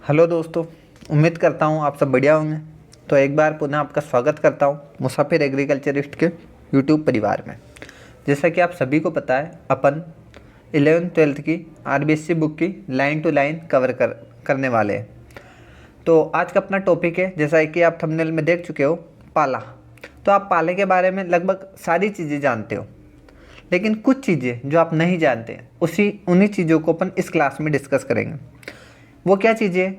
Hello दोस्तों। उम्मीद करता हूँ आप सब बढ़िया होंगे। तो एक बार पुनः आपका स्वागत करता हूँ मुसाफिर एग्रीकल्चरिस्ट के यूट्यूब परिवार में। जैसा कि आप सभी को पता है, अपन 11th-12th की आरबीएससी बुक की लाइन टू लाइन कवर करने वाले हैं। तो आज का अपना टॉपिक है, जैसा कि आप थंबनेल में देख चुके हो, पाला। तो आप पाले के बारे में लगभग सारी चीज़ें जानते हो, लेकिन कुछ चीज़ें जो आप नहीं जानते उन्हीं चीज़ों को अपन इस क्लास में डिस्कस करेंगे। वो क्या चीज़ें,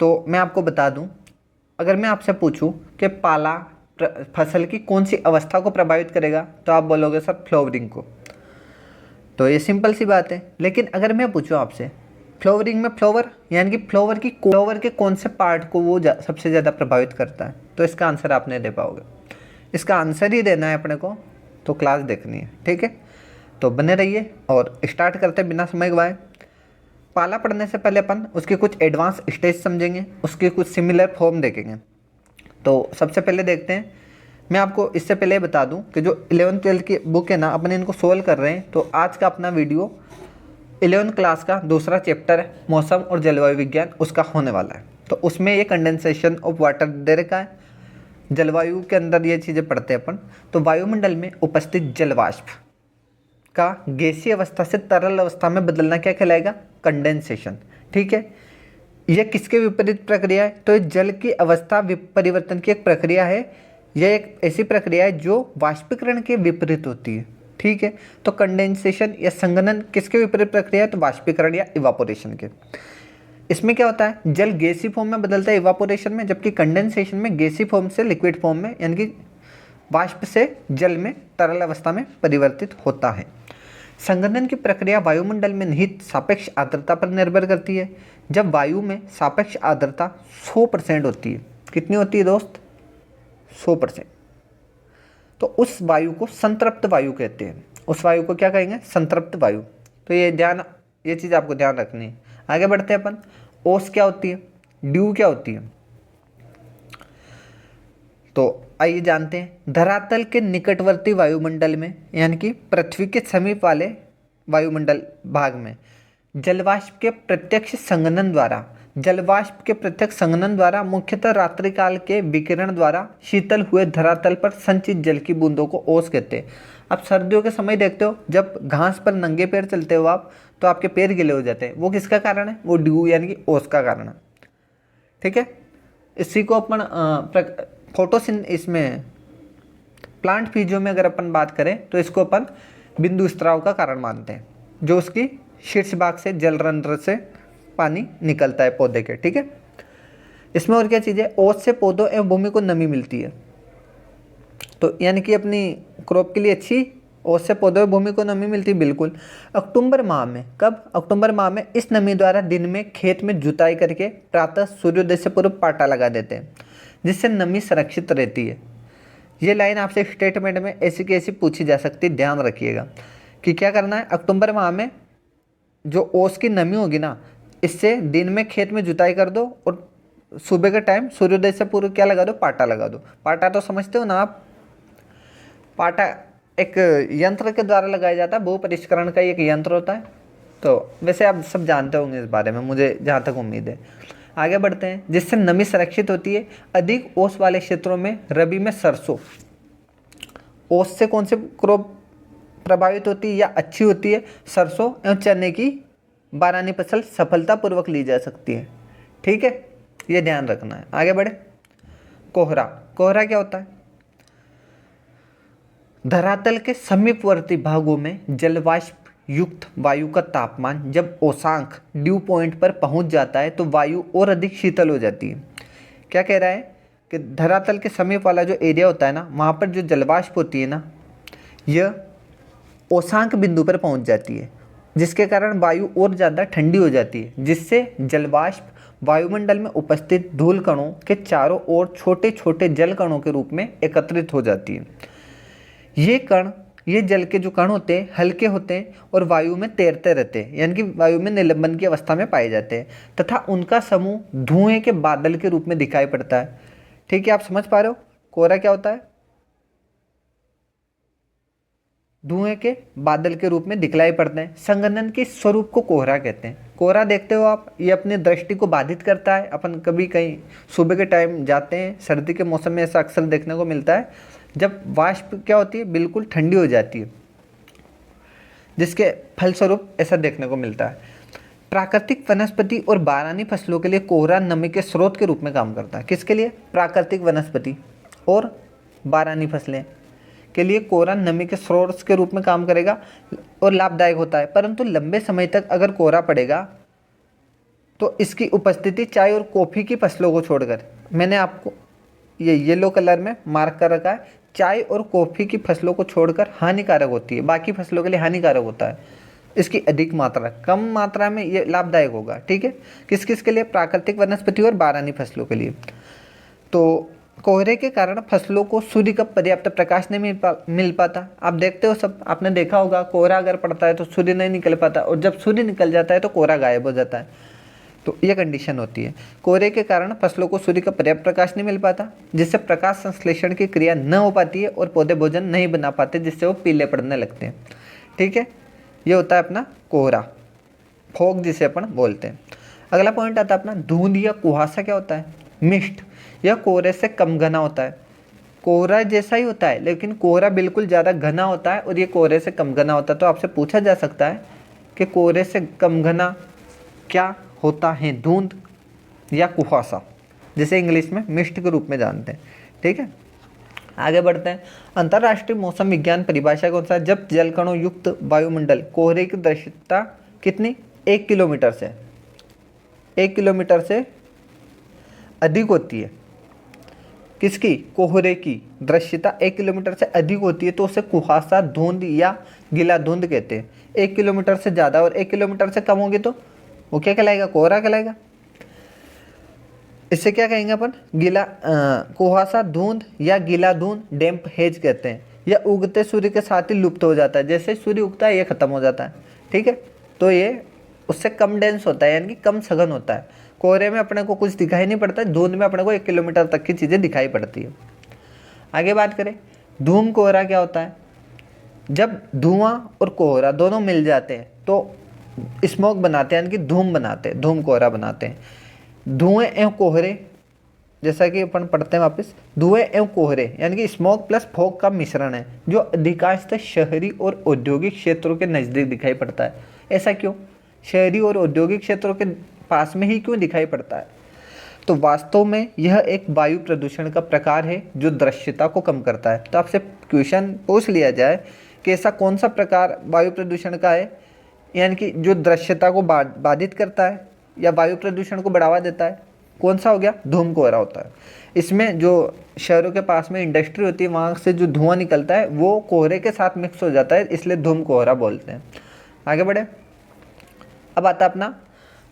तो मैं आपको बता दूं। अगर मैं आपसे पूछूं कि पाला फसल की कौन सी अवस्था को प्रभावित करेगा, तो आप बोलोगे सर फ्लावरिंग को। तो ये सिंपल सी बात है। लेकिन अगर मैं पूछूं आपसे फ्लावरिंग में फ्लावर यानी कि फ्लावर के कौन से पार्ट को वो सबसे ज़्यादा प्रभावित करता है, तो इसका आंसर आप नहीं दे पाओगे। इसका आंसर ही देना है अपने को, तो क्लास देखनी है, ठीक है। तो बने रहिए और स्टार्ट करते हैं बिना समय गवाए। पाला पढ़ने से पहले अपन उसके कुछ एडवांस स्टेज समझेंगे, उसके कुछ सिमिलर फॉर्म देखेंगे। तो सबसे पहले देखते हैं। मैं आपको इससे पहले बता दूं कि जो 11th-12th की बुक है ना, अपन इनको सोल्व कर रहे हैं। तो आज का अपना वीडियो 11th क्लास का दूसरा चैप्टर है, मौसम और जलवायु विज्ञान, उसका होने वाला है। तो उसमें ये कंडेंसेशन ऑफ वाटर दे रखा है। जलवायु के अंदर ये चीज़ें पढ़ते हैं अपन। तो वायुमंडल में उपस्थित जलवाष्प का गैसीय अवस्था से तरल अवस्था में बदलना क्या कहलाएगा? कंडेंसेशन, ठीक है। यह किसके विपरीत प्रक्रिया है? तो ये जल की अवस्था परिवर्तन की एक प्रक्रिया है। यह एक ऐसी प्रक्रिया है जो वाष्पीकरण के विपरीत होती है, ठीक है। तो कंडेंसेशन या संघनन किसके विपरीत प्रक्रिया है? तो वाष्पीकरण या इवापोरेशन के। इसमें क्या होता है, जल गैसीय फॉर्म में बदलता है इवापोरेशन में, जबकि कंडेंसेशन में गैसीय फॉर्म से लिक्विड फॉर्म में यानी कि वाष्प से जल में तरल अवस्था में परिवर्तित होता है। संघनन की प्रक्रिया वायुमंडल में निहित सापेक्ष आर्द्रता पर निर्भर करती है। जब वायु में सापेक्ष आर्द्रता 100% होती है, कितनी होती है दोस्त? 100%। तो उस वायु को संतृप्त वायु कहते हैं। उस वायु को क्या कहेंगे? संतृप्त वायु। तो ये चीज़ आपको ध्यान रखनी है। आगे बढ़ते हैं अपन। ओस क्या होती है? ड्यू क्या होती है? तो आइए जानते हैं। धरातल के निकटवर्ती वायुमंडल में यानी कि पृथ्वी के समीप वाले वायुमंडल भाग में जलवाष्प के प्रत्यक्ष संघनन द्वारा मुख्यतः रात्रिकाल के विकिरण द्वारा शीतल हुए धरातल पर संचित जल की बूंदों को ओस कहते हैं। आप सर्दियों के समय देखते हो, जब घास पर नंगे पैर चलते हो आप, तो आपके पैर गीले हो जाते हैं। वो किसका कारण है? वो ड्यू यानी कि ओस का कारण है, ठीक है। इसी को अपन इसमें प्लांट फीजियो में अगर अपन बात करें तो इसको अपन बिंदु स्त्राव का कारण मानते हैं, जो उसकी शीर्ष भाग से जल रंध्र से पानी निकलता है पौधे के, ठीक है। इसमें और क्या चीज़ है? ओस से पौधों एवं भूमि को नमी मिलती है। तो यानी कि अपनी क्रॉप के लिए अच्छी ओस से पौधों एवं भूमि को नमी मिलती है, बिल्कुल। अक्टूबर माह में, कब? अक्टूबर माह में इस नमी द्वारा दिन में खेत में जुताई करके प्रातः सूर्योदय से पूर्व पाटा लगा देते हैं, जिससे नमी सुरक्षित रहती है। ये लाइन आपसे स्टेटमेंट में ऐसी की ऐसी पूछी जा सकती है, ध्यान रखिएगा कि क्या करना है। अक्टूबर माह में जो ओस की नमी होगी ना, इससे दिन में खेत में जुताई कर दो और सुबह के टाइम सूर्योदय से पूर्व क्या लगा दो? पाटा लगा दो। पाटा तो समझते हो ना आप? पाटा एक यंत्र के द्वारा लगाया जाता है, भू परिष्करण का एक यंत्र होता है। तो वैसे आप सब जानते होंगे इस बारे में, मुझे जहाँ तक उम्मीद है। आगे बढ़ते हैं। जिससे नमी संरक्षित होती है। अधिक ओस वाले क्षेत्रों में रबी में सरसों, ओस से कौन से क्रॉप प्रभावित होती है या अच्छी होती है? सरसों एवं चने की बारानी फसल सफलतापूर्वक ली जा सकती है, ठीक है। ये ध्यान रखना है। आगे बढ़े। कोहरा। कोहरा क्या होता है? धरातल के समीपवर्ती भागों में जलवाष्प युक्त वायु का तापमान जब औसांक ड्यू पॉइंट पर पहुंच जाता है तो वायु और अधिक शीतल हो जाती है। क्या कह रहा है कि धरातल के समीप वाला जो एरिया होता है ना, वहाँ पर जो जलवाष्प होती है ना, यह औसांक बिंदु पर पहुंच जाती है, जिसके कारण वायु और ज़्यादा ठंडी हो जाती है, जिससे जलवाष्प वायुमंडल में उपस्थित धूल कणों के चारों ओर छोटे छोटे जल कणों के रूप में एकत्रित हो जाती है। ये जल के जो कण होते हैं हल्के होते हैं और वायु में तैरते रहते हैं, यानी कि वायु में निलंबन की अवस्था में पाए जाते हैं, तथा उनका समूह धुएं के बादल के रूप में दिखाई पड़ता है, ठीक है। आप समझ पा रहे हो कोहरा क्या होता है? धुएं के बादल के रूप में दिखलाई पड़ते हैं। संघनन के स्वरूप को कोहरा कहते हैं। कोहरा देखते हो आप, ये अपनी दृष्टि को बाधित करता है। अपन कभी कहीं सुबह के टाइम जाते हैं, सर्दी के मौसम में ऐसा अक्सर देखने को मिलता है, जब वाष्प क्या होती है, बिल्कुल ठंडी हो जाती है, जिसके फलस्वरूप ऐसा देखने को मिलता है। प्राकृतिक वनस्पति और बारानी फसलों के लिए कोहरा नमी के स्रोत के रूप में काम करता है। किसके लिए? प्राकृतिक वनस्पति और बारानी फसलें के लिए कोहरा नमी के स्रोत के रूप में काम करेगा और लाभदायक होता है। परंतु लंबे समय तक अगर कोहरा पड़ेगा तो इसकी उपस्थिति चाय और कॉफ़ी की फसलों को छोड़कर, मैंने आपको ये येलो कलर में मार्क कर रखा है, चाय और कॉफ़ी की फसलों को छोड़कर हानिकारक होती है। बाकी फसलों के लिए हानिकारक होता है इसकी अधिक मात्रा। कम मात्रा में ये लाभदायक होगा। ठीक है, किस किस के लिए? प्राकृतिक वनस्पति और बारानी फसलों के लिए। तो कोहरे के कारण फसलों को सूर्य का पर्याप्त प्रकाश नहीं मिल पाता। आप देखते हो, सब आपने देखा होगा, कोहरा अगर पड़ता है तो सूर्य नहीं निकल पाता, और जब सूर्य निकल जाता है तो कोहरा गायब हो जाता है। तो ये कंडीशन होती है। कोहरे के कारण फसलों को सूर्य का पर्याप्त प्रकाश नहीं मिल पाता, जिससे प्रकाश संश्लेषण की क्रिया न हो पाती है और पौधे भोजन नहीं बना पाते, जिससे वो पीले पड़ने लगते हैं। ठीक है, ये होता है अपना कोहरा, फॉग जिसे अपन बोलते हैं। अगला पॉइंट आता है अपना धुंध या कुहासा। क्या होता है? मिस्ट। यह कोहरे से कम घना होता है। कोहरा जैसा ही होता है, लेकिन कोहरा बिल्कुल ज़्यादा घना होता है और ये कोहरे से कम घना होता है। तो आपसे पूछा जा सकता है कि कोहरे से कम घना क्या होता है? धुंध या कुहासा, जिसे इंग्लिश में मिस्ट के रूप में जानते हैं। ठीक है, आगे बढ़ते हैं। अंतर्राष्ट्रीय मौसम विज्ञान परिभाषा के अनुसार जब जलकणों युक्त वायुमंडल कोहरे की दृश्यता कितनी? 1 किलोमीटर से अधिक होती है। किसकी? कोहरे की दृश्यता 1 किलोमीटर से अधिक होती है तो उसे कुहासा, धुंध या गीला धुंध कहते हैं। 1 किलोमीटर से ज़्यादा और 1 किलोमीटर से कम होगी तो वो क्या कहलाएगा? कोहरा कहलाएगा। इससे क्या कहेंगे अपन? गीला कुहासा, धुंध या गीला धुंध, डैम्प हेज कहते हैं। यह उगते सूर्य के साथ ही लुप्त हो जाता है। जैसे सूर्य उगता है ये खत्म हो जाता है। ठीक है, तो ये उससे कम डेंस होता है, यानी कि कम सघन होता है। कोहरे में अपने को कुछ दिखाई नहीं पड़ता, धुंध में अपने को 1 किलोमीटर तक की चीज़ें दिखाई पड़ती है। आगे बात करें, धूम कोहरा क्या होता है? जब धुआं और कोहरा दोनों मिल जाते हैं तो स्मोक बनाते हैं, यानी कि धूम बनाते हैं, धूम कोहरा बनाते हैं। धुएं एवं कोहरे, जैसा कि अपन पढ़ते हैं वापस, धुएं एवं कोहरे यानी कि स्मोक प्लस फॉग का मिश्रण है, जो अधिकांशतः शहरी और औद्योगिक क्षेत्रों के नज़दीक दिखाई पड़ता है। ऐसा क्यों? शहरी और औद्योगिक क्षेत्रों के पास में ही क्यों दिखाई पड़ता है? तो वास्तव में यह एक वायु प्रदूषण का प्रकार है जो दृश्यता को कम करता है। तो आपसे क्वेश्चन पूछ लिया जाए कि ऐसा कौन सा प्रकार वायु प्रदूषण का है, यानी कि जो दृश्यता को बाधित करता है या वायु प्रदूषण को बढ़ावा देता है, कौन सा हो गया? धूम कोहरा होता है। इसमें जो शहरों के पास में इंडस्ट्री होती है, वहाँ से जो धुआं निकलता है वो कोहरे के साथ मिक्स हो जाता है, इसलिए धूम कोहरा बोलते हैं। आगे बढ़े, अब आता अपना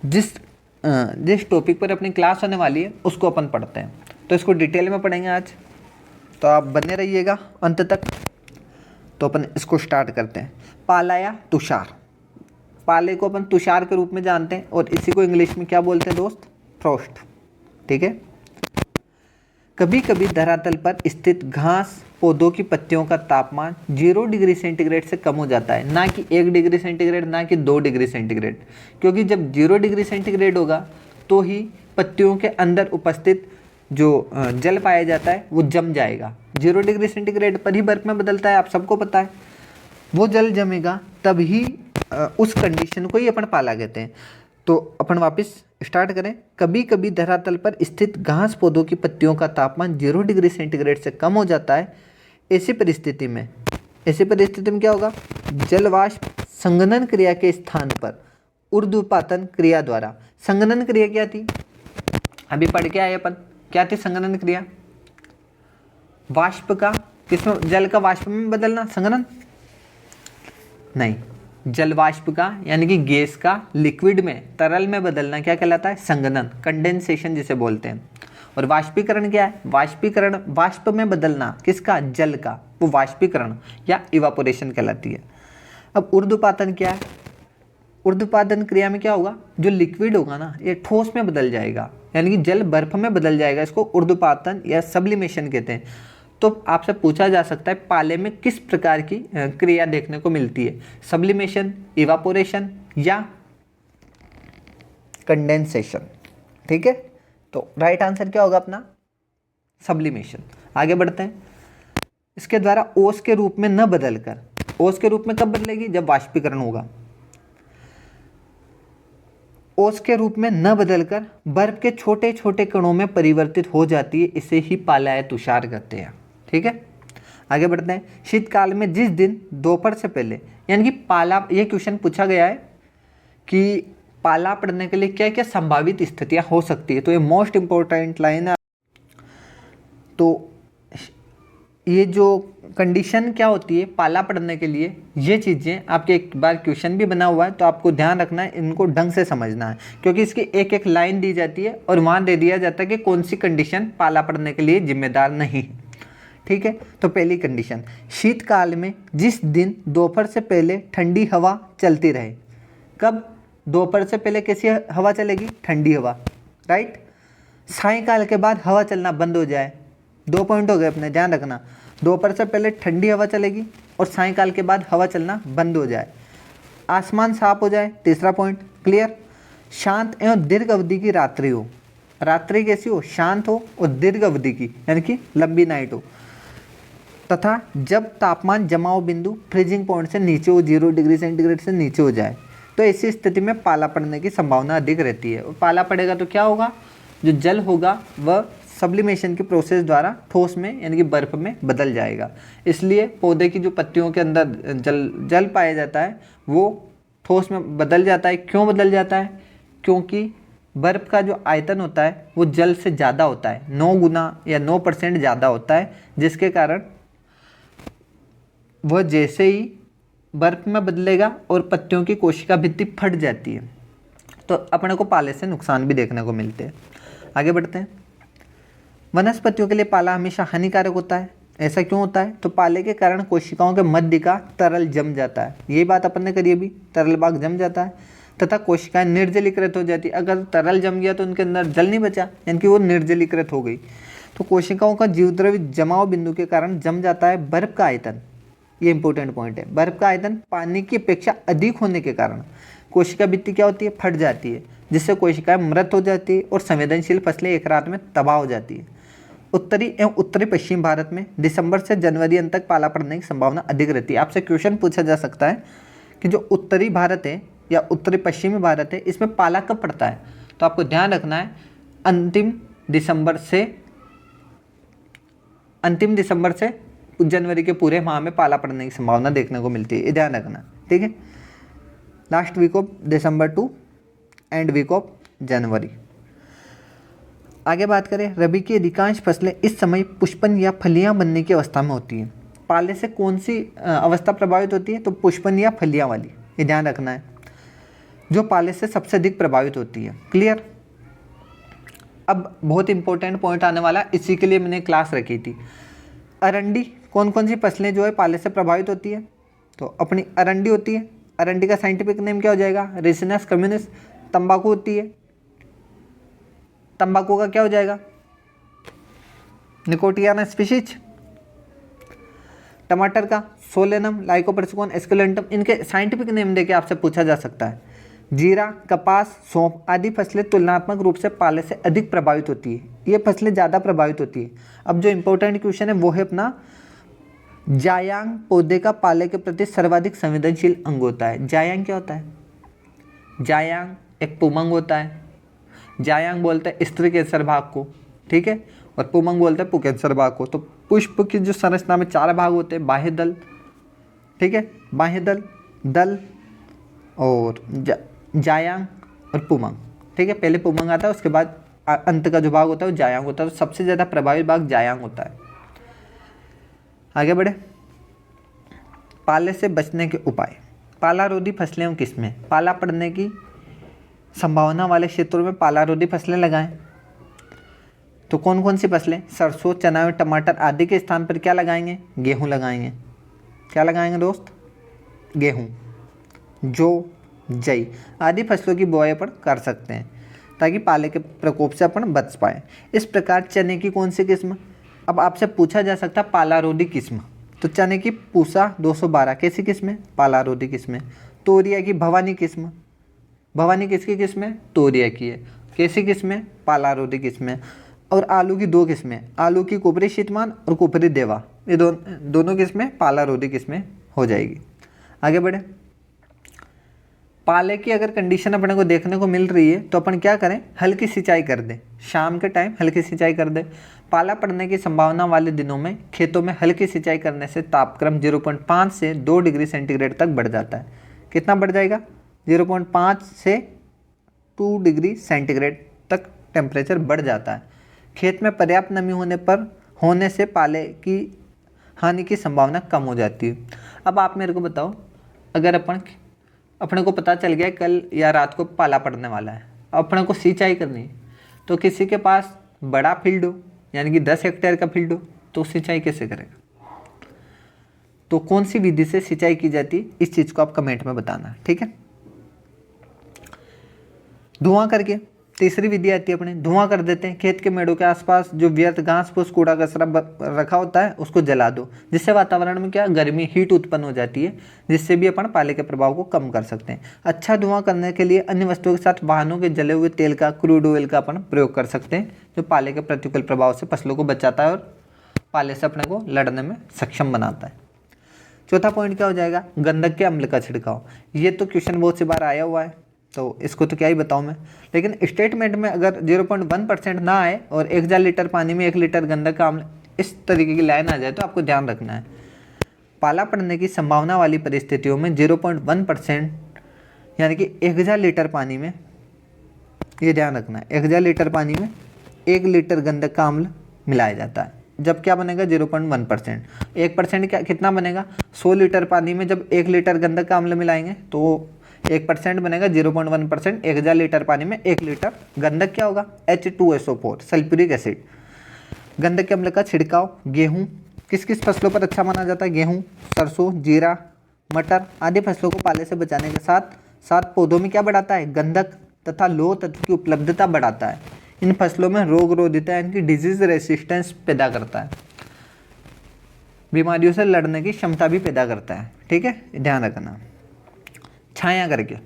जिस टॉपिक पर अपनी क्लास होने वाली है उसको अपन पढ़ते हैं। तो इसको डिटेल में पढ़ेंगे आज, तो आप बने रहिएगा अंत तक। तो अपन इसको स्टार्ट करते हैं। पाला या तुषार। पाले को अपन तुषार के रूप में जानते हैं और इसी को इंग्लिश में क्या बोलते हैं दोस्त? फ्रॉस्ट। ठीक है, कभी कभी धरातल पर स्थित घास पौधों की पत्तियों का तापमान 0 डिग्री सेंटीग्रेड से कम हो जाता है, ना कि 1 डिग्री सेंटीग्रेड, ना कि 2 डिग्री सेंटीग्रेड। क्योंकि जब 0 डिग्री सेंटीग्रेड होगा तो ही पत्तियों के अंदर उपस्थित जो जल पाया जाता है वो जम जाएगा। 0 डिग्री सेंटीग्रेड पर ही बर्फ में बदलता है, आप सबको पता है। वो जल जमेगा तभी उस कंडीशन को ही अपन पाला कहते हैं। तो अपन वापस स्टार्ट करें। कभी कभी धरातल पर स्थित घास पौधों की पत्तियों का तापमान 0 डिग्री सेंटीग्रेड से कम हो जाता है। ऐसी परिस्थिति में क्या होगा? जलवाष्प संघनन क्रिया के स्थान पर ऊर्ध्वपातन क्रिया द्वारा। संघनन क्रिया क्या थी? अभी पढ़ के आए अपन। क्या थी संघनन क्रिया? वाष्प का किसमें? जल का वाष्प में बदलना, संघनन नहीं। जलवाष्प का यानी कि गैस का लिक्विड में, तरल में बदलना क्या कहलाता है? संघनन, कंडेंसेशन जिसे बोलते हैं। और वाष्पीकरण क्या है? वाष्पीकरण वाष्प में बदलना, किसका? जल का, वो वाष्पीकरण या इवापोरेशन कहलाती है। अब ऊर्ध्वपातन क्या है? ऊर्ध्वपातन क्रिया में क्या होगा? जो लिक्विड होगा ना, ये ठोस में बदल जाएगा, यानी कि जल बर्फ में बदल जाएगा। इसको ऊर्ध्वपातन या सब्लिमेशन कहते हैं। तो आपसे पूछा जा सकता है पाले में किस प्रकार की क्रिया देखने को मिलती है, सब्लिमेशन, इवापोरेशन या कंडेंसेशन। ठीक है, तो राइट आंसर क्या होगा अपना, सब्लिमेशन। आगे बढ़ते हैं। इसके द्वारा ओस के रूप में न बदलकर, ओस के रूप में कब बदलेगी, जब वाष्पीकरण होगा। ओस के रूप में न बदलकर बर्फ के छोटे छोटे कणों में परिवर्तित हो जाती है, इसे ही पालाय तुषार कहते हैं। ठीक है, आगे बढ़ते हैं। शीतकाल में जिस दिन दोपहर से पहले, यानी कि पाला, ये क्वेश्चन पूछा गया है कि पाला पड़ने के लिए क्या क्या संभावित स्थितियां हो सकती है, तो ये मोस्ट इंपॉर्टेंट लाइन है। तो ये जो कंडीशन क्या होती है पाला पड़ने के लिए, ये चीज़ें आपके एक बार क्वेश्चन भी बना हुआ है, तो आपको ध्यान रखना है, इनको ढंग से समझना है, क्योंकि इसकी एक एक लाइन दी जाती है और वहाँ दे दिया जाता है कि कौन सी कंडीशन पाला पड़ने के लिए जिम्मेदार नहीं है। ठीक है, तो पहली कंडीशन, शीतकाल में जिस दिन दोपहर से पहले ठंडी हवा चलती रहे। कब, दोपहर से पहले कैसी हवा चलेगी, ठंडी हवा, राइट। सायंकाल के बाद हवा चलना बंद हो जाए। 2 पॉइंट हो गए अपने, ध्यान रखना, दोपहर से पहले ठंडी हवा चलेगी और सायंकाल के बाद हवा चलना बंद हो जाए। आसमान साफ हो जाए, तीसरा पॉइंट, क्लियर। शांत एवं दीर्घ अवधि की रात्रि हो, रात्रि कैसी हो, शांत हो और दीर्घ अवधि की, यानी कि लंबी नाइट हो। तथा जब तापमान जमाव बिंदु फ्रीजिंग पॉइंट से नीचे हो, 0 डिग्री सेंटीग्रेड से नीचे हो जाए, तो ऐसी स्थिति में पाला पड़ने की संभावना अधिक रहती है। और पाला पड़ेगा तो क्या होगा, जो जल होगा वह सब्लिमेशन की प्रोसेस द्वारा ठोस में, यानी कि बर्फ में बदल जाएगा। इसलिए पौधे की जो पत्तियों के अंदर जल पाया जाता है वो ठोस में बदल जाता है। क्यों बदल जाता है, क्योंकि बर्फ का जो आयतन होता है वो जल से ज़्यादा होता है, 9 गुना या 9% ज़्यादा होता है, जिसके कारण वह जैसे ही बर्फ में बदलेगा और पत्तियों की कोशिका भित्ति फट जाती है, तो अपने को पाले से नुकसान भी देखने को मिलते हैं। आगे बढ़ते हैं। वनस्पतियों के लिए पाला हमेशा हानिकारक होता है। ऐसा क्यों होता है, तो पाले के कारण कोशिकाओं के मध्य का तरल जम जाता है। ये बात अपन ने करी अभी, तरल भाग जम जाता है तथा कोशिकाएं निर्जलीकृत हो जाती है। अगर तरल जम गया तो उनके अंदर जल नहीं बचा, यानी कि वो निर्जलीकृत हो गई। तो कोशिकाओं का जीवद्रव्य जमाव बिंदु के कारण जम जाता है। बर्फ का आयतन, ये इंपॉर्टेंट पॉइंट है, बर्फ का आयतन पानी की अपेक्षा अधिक होने के कारण कोशिका भित्ति क्या होती है, फट जाती है, जिससे कोशिकाएं मृत हो जाती है और संवेदनशील फसलें एक रात में तबाह हो जाती है। उत्तरी एवं उत्तरी पश्चिम भारत में दिसंबर से जनवरी अंत तक पाला पड़ने की संभावना अधिक रहती है। आपसे क्वेश्चन पूछा जा सकता है कि जो उत्तरी भारत है या उत्तरी पश्चिमी भारत है, इसमें पाला कब पड़ता है, तो आपको ध्यान रखना है अंतिम दिसंबर से जनवरी के पूरे माह में पाला पड़ने की संभावना देखने को मिलती है, ये ध्यान रखना। ठीक है, last week of December to end week of January. आगे बात करें, रबी की अधिकांश फसलें इस समय पुष्पन या फलियां बनने की अवस्था में होती हैं। पाले से कौन सी अवस्था प्रभावित होती है, तो पुष्पन या फलियां वाली, ये ध्यान रखना है, जो पाले से सबसे अधिक प्रभावित होती है। क्लियर। अब बहुत इंपॉर्टेंट पॉइंट आने वाला, इसी के लिए मैंने क्लास रखी थी। अरंडी, कौन कौन सी फसलें जो है पाले से प्रभावित होती है, तो अपनी अरंडी होती है। अरंडी का साइंटिफिक नेम क्या हो जाएगा, रिसिनस कम्युनिस। तंबाकू होती है, तंबाकू का क्या हो जाएगा, निकोटियाना स्पीशीज। टमाटर का सोलेनम, लाइकोपर्सिकॉन, एस्कुलेंटम, इनके साइंटिफिक नेम देके आपसे पूछा जा सकता है। जीरा, कपास, सौंफ आदि फसलें तुलनात्मक रूप से पाले से अधिक प्रभावित होती है। ये फसलें ज़्यादा प्रभावित होती है। अब जो इंपॉर्टेंट क्वेश्चन है वो है अपना, जायांग पौधे का पाले के प्रति सर्वाधिक संवेदनशील अंग होता है। जायांग क्या होता है, जायांग एक पुमंग होता है। जायांग बोलते हैं स्त्री कैंसर भाग को, ठीक है, और पुमंग बोलते हैं पुकेंसर भाग को। तो पुष्प की जो संरचना में 4 भाग होते हैं, बाह्य दल, ठीक है, बाह्य दल, दल और जायांग और पुमंग। ठीक है, पहले पुमंग आता है, उसके बाद अंत का जो भाग होता है वो जायांग होता है। तो सबसे ज़्यादा प्रभावित भाग जायांग होता है। आगे बढ़े, पाले से बचने के उपाय। पालारोधी फसलें एवं किस्में। पाला पड़ने की संभावना वाले क्षेत्रों में पालारोधी फसलें लगाएं। तो कौन कौन सी फसलें, सरसों, चना और टमाटर आदि के स्थान पर क्या लगाएंगे, गेहूं लगाएंगे। क्या लगाएंगे दोस्त, गेहूं, जौ, जई आदि फसलों की बुआई अपन कर सकते हैं, ताकि पाले के प्रकोप से अपन बच पाए। इस प्रकार चने की कौन सी किस्म, अब आपसे पूछा जा सकता है पालारोधी किस्म, तो चने की पूसा 212 कैसी किस्म है? पालारोधी किस्म है। तोरिया की भवानी किस्म, भवानी किसकी किस्म है? तोरिया की है। कैसी किस्म है? पालारोधी किस्म है। और आलू की 2 किस्में, आलू की कुपरी शीतमान और कुपरी देवा, ये दोनों किस्में पालारोधी किस्में हो जाएगी। आगे बढ़े। पाले की अगर कंडीशन अपने को देखने को मिल रही है तो अपन क्या करें? हल्की सिंचाई कर दें, शाम के टाइम हल्की सिंचाई कर दें। पाला पड़ने की संभावना वाले दिनों में खेतों में हल्की सिंचाई करने से तापक्रम 0.5 से 2 डिग्री सेंटीग्रेड तक बढ़ जाता है। कितना बढ़ जाएगा? 0.5 से 2 डिग्री सेंटीग्रेड तक टेम्परेचर बढ़ जाता है। खेत में पर्याप्त नमी होने से पाले की हानि की संभावना कम हो जाती है। अब आप मेरे को बताओ, अगर अपने को पता चल गया कल या रात को पाला पड़ने वाला है, अपने को सिंचाई करनी है, तो किसी के पास बड़ा फील्ड हो, यानी कि 10 हेक्टेयर का फील्ड हो, तो सिंचाई कैसे करेगा? तो कौन सी विधि से सिंचाई की जाती है, इस चीज़ को आप कमेंट में बताना, ठीक है। धुआं करके तीसरी विधि आती है अपने, धुआं कर देते हैं। खेत के मेड़ों के आसपास जो व्यर्थ घास फूस कूड़ा कचरा रखा होता है उसको जला दो, जिससे वातावरण में क्या गर्मी हीट उत्पन्न हो जाती है, जिससे भी अपन पाले के प्रभाव को कम कर सकते हैं। अच्छा धुआं करने के लिए अन्य वस्तुओं के साथ वाहनों के जले हुए तेल का, क्रूड ऑयल का अपन प्रयोग कर सकते हैं, जो पाले के प्रतिकूल प्रभाव से फसलों को बचाता है और पाले से अपने को लड़ने में सक्षम बनाता है। चौथा पॉइंट क्या हो जाएगा? गंधक के अम्ल का छिड़काव। ये तो क्वेश्चन बहुत सी बार आया हुआ है, तो इसको तो क्या ही बताऊं मैं, लेकिन स्टेटमेंट में अगर 0.1% ना आए और 1000 लीटर पानी में 1 लीटर गंधक का अम्ल, इस तरीके की लाइन आ जाए तो आपको ध्यान रखना है। पाला पड़ने की संभावना वाली परिस्थितियों में 0.1% यानी कि 1000 लीटर पानी में, ये ध्यान रखना है, 1000 लीटर पानी में 1 लीटर गंधक का अम्ल मिलाया जाता है। जब क्या बनेगा? 0.1%। 1% क्या कितना बनेगा? 100 लीटर पानी में जब 1 लीटर गंधक का अम्ल मिलाएंगे तो 1% बनेगा। 0.1% 1000 लीटर पानी में 1 लीटर गंधक क्या होगा? H2SO4 sulphuric acid. गंधक के अम्ल का छिड़काव गेहूं, किस किस फसलों पर अच्छा माना जाता है? गेहूं, सरसों, जीरा, मटर आदि फसलों को पाले से बचाने के साथ साथ पौधों में क्या बढ़ाता है? गंधक तथा लौह तत्व की उपलब्धता बढ़ाता है। इन फसलों में रोग रोधिता यानी कि डिजीज रेसिस्टेंस पैदा करता है, बीमारियों से लड़ने की क्षमता भी पैदा करता है, ठीक है, ध्यान रखना। छाया करके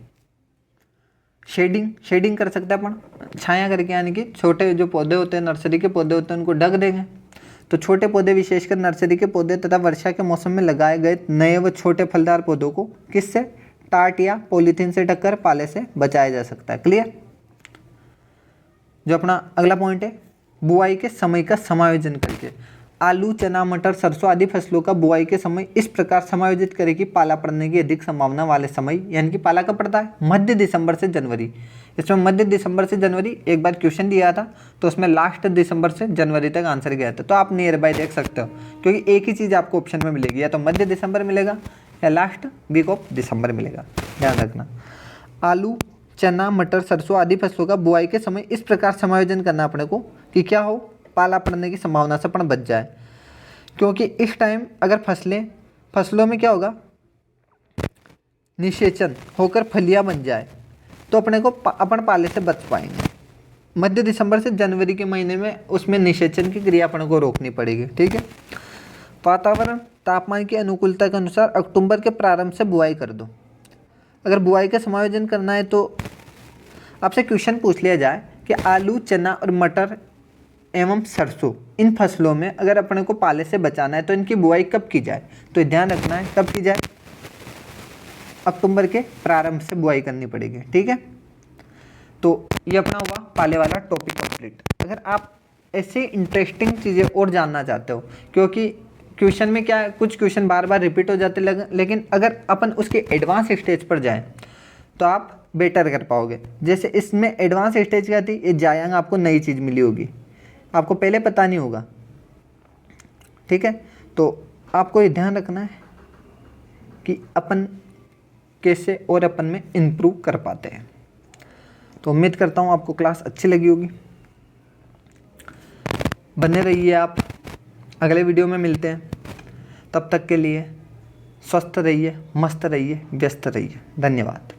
शेडिंग कर सकते हैं अपन, छाया करके, यानी कि छोटे जो पौधे होते हैं, नर्सरी के पौधे होते हैं, उनको ढक देंगे। तो छोटे पौधे, विशेषकर नर्सरी के पौधे तथा वर्षा के मौसम में लगाए गए नए व छोटे फलदार पौधों को किससे? टाट या पॉलीथीन से ढककर पाले से बचाया जा सकता है। क्लियर? जो अपना अगला पॉइंट है, बुआई के समय का समायोजन करके। आलू, चना, मटर, सरसों आदि फसलों का बुआई के समय इस प्रकार समायोजित करें कि पाला पड़ने की अधिक संभावना वाले समय, यानी कि पाला कब पड़ता है? मध्य दिसंबर से जनवरी। इसमें मध्य दिसंबर से जनवरी एक बार क्वेश्चन दिया था, तो उसमें लास्ट दिसंबर से जनवरी तक आंसर गया था। तो आप नियर बाय देख सकते हो, क्योंकि एक ही चीज़ आपको ऑप्शन में मिलेगी, या तो मध्य दिसंबर मिलेगा या लास्ट वीक ऑफ दिसंबर मिलेगा, ध्यान रखना। आलू, चना, मटर, सरसों आदि फसलों का बुआई के समय इस प्रकार समायोजन करना अपने को कि क्या हो? पाला पड़ने की संभावना से अपन बच जाए, क्योंकि इस टाइम अगर फसलों में क्या होगा? निषेचन होकर फलियां बन जाए तो अपने को अपन पाले से बच पाएंगे। मध्य दिसंबर से जनवरी के महीने में उसमें निषेचन की क्रिया अपन को रोकनी पड़ेगी, ठीक है। वातावरण तापमान की अनुकूलता के अनुसार अक्टूबर के प्रारंभ से बुआई कर दो। अगर बुआई का समायोजन करना है तो आपसे क्वेश्चन पूछ लिया जाए कि आलू, चना और मटर एवं सरसों, इन फसलों में अगर अपने को पाले से बचाना है तो इनकी बुआई कब की जाए? तो ध्यान रखना है कब की जाए? अक्टूबर के प्रारंभ से बुआई करनी पड़ेगी, ठीक है। तो ये अपना हुआ पाले वाला टॉपिक कंप्लीट। अगर आप ऐसे इंटरेस्टिंग चीज़ें और जानना चाहते हो, क्योंकि क्वेश्चन में क्या है, कुछ क्वेश्चन बार बार रिपीट हो जाते लेकिन अगर अपन उसके एडवांस स्टेज पर जाएं तो आप बेटर कर पाओगे। जैसे इसमें एडवांस स्टेज क्या थी? ये जायांग आपको नई चीज़ मिली होगी, आपको पहले पता नहीं होगा, ठीक है। तो आपको ये ध्यान रखना है कि अपन कैसे और अपन में इम्प्रूव कर पाते हैं। तो उम्मीद करता हूँ आपको क्लास अच्छी लगी होगी। बने रहिए आप, अगले वीडियो में मिलते हैं। तब तक के लिए स्वस्थ रहिए, मस्त रहिए, व्यस्त रहिए। धन्यवाद।